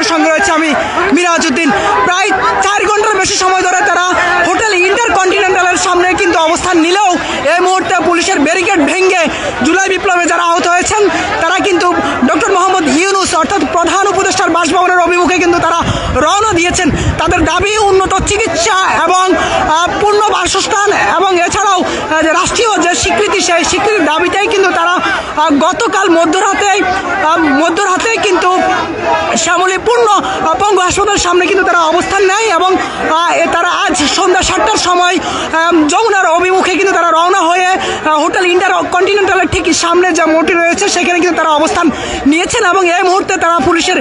আপনার সঙ্গে রয়েছে আমি মিরাজউদ্দিন। প্রায় 4 ঘন্টার বেশি সময় ধরে তারা হোটেল ইন্টারকন্টিনেন্টালের সামনে কিন্তু অবস্থান নিলেও এই মুহূর্তে পুলিশের ব্যারিকেড ভেঙে জুলাই বিপ্লবে যারা আহত হয়েছেন তারা কিন্তু ডক্টর মোহাম্মদ ইউনূস অর্থাৎ প্রধান উপদেষ্টার বাসভবনের অভিমুখে কিন্তু তারা রওনা দিয়েছেন। তাদের দাবি উন্নত চিকিৎসা এবং পূর্ণ বাসস্থান এবং এছাড়াও রাষ্ট্রীয় যে স্বীকৃতি সেই স্বীকৃতির দাবিটাই কিন্তু তারা গতকাল মধ্যরাতে কিন্তু শ্যামলী পূর্ণ পঙ্গু হাসপাতালের সামনে কিন্তু তারা অবস্থান নেয় এবং তারা আজ সন্ধ্যা 7টার সময় যমুনার অভিমুখে কিন্তু তারা রওনা হয়ে হোটেল ইন্টারকন্টিনেন্টালের ঠিক সামনে যে মোড়টি রয়েছে সেখানে কিন্তু তারা অবস্থান নিয়েছেন এবং এই মুহূর্তে তারা পুলিশের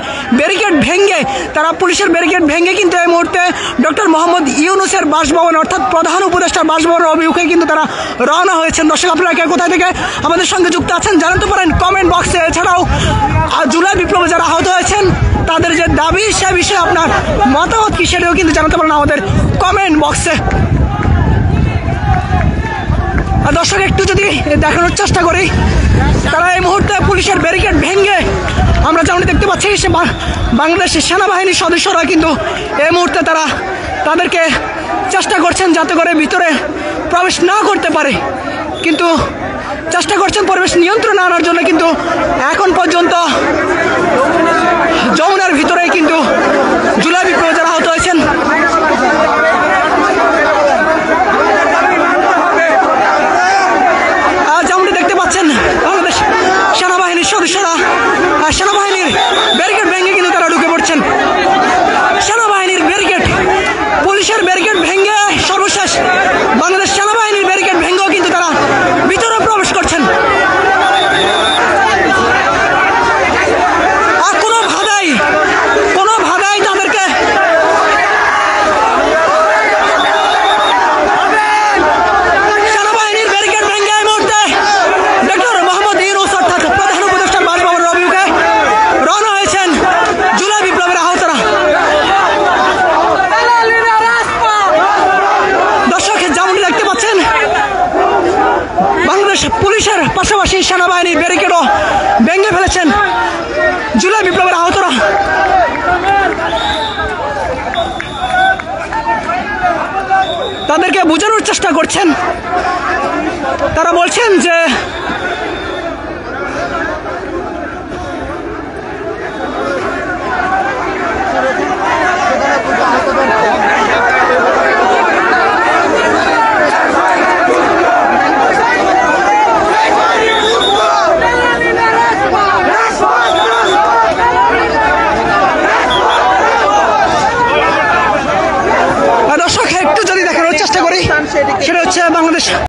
ব্যারিকেড ভেঙে কিন্তু এই মুহূর্তে ডক্টর মোহাম্মদ ইউনূসের বাসভবন অর্থাৎ প্রধান উপদেষ্টার বাসভবনের অভিমুখে কিন্তু তারা রওনা হয়েছেন। দর্শক আপনারা কে কোথায় থেকে আমাদের সঙ্গে যুক্ত আছেন জানাতে পারেন কমেন্ট বক্সে। এছাড়াও জুলাই বিপ্লবে যারা আহত হয়েছেন তাদের যে দাবি সে বিষয়ে আপনার মতামত কি সেটাও কিন্তু জানাতে পারেন আমাদের কমেন্ট বক্সে। দর্শক একটু যদি দেখানোর চেষ্টা করি, তারা এই মুহূর্তে পুলিশের ব্যারিকেড ভেঙে আমরা যেমন দেখতে পাচ্ছি বাংলাদেশের সেনাবাহিনীর সদস্যরা কিন্তু এই মুহূর্তে তাদেরকে চেষ্টা করছেন যাতে করে ভিতরে প্রবেশ না করতে পারে, কিন্তু চেষ্টা করছেন পরিবেশ নিয়ন্ত্রণে আনার জন্য, কিন্তু এখন পর্যন্ত যমুনার ভিতরে কিন্তু জুলাই বিপ্লবে যারা আহত হয়েছেন যেমনটি দেখতে পাচ্ছেন বাংলাদেশ সেনাবাহিনীর সদস্যরা সেনাবাহিনীর ব্যারিকেড ভেঙে কিন্তু তারা ঢুকে পড়ছেন। সেনাবাহিনীর ব্যারিকেড পুলিশের ব্যারিকেড ভেঙে সর্বশেষ বাংলাদেশ সেনাবাহিনীর ব্যারিকেড ভেঙেও কিন্তু তারা ভিতরে প্রবেশ করছেন। আর কোনো ভাদাই তাদেরকে সেনাবাহিনীর ব্যারিকেড ভেঙে এই মুহূর্তে ডক্টর মোহাম্মদ ইউনূস অর্থাৎ প্রধান উপদেষ্টার বাসভবনের অভিমুখে রওনা হয়েছেন জুলাই বিপ্লবের আহতরা। দর্শক যেমনটি দেখতে পাচ্ছেন বাংলাদেশ পুলিশের পাশাপাশি সেনাবাহিনীর ব্যারিকেডও ভেঙে ফেলেছেন জুলাই বিপ্লবের আহতরা। তাদেরকে বোঝানোর চেষ্টা করছেন, তারা বলছেন যে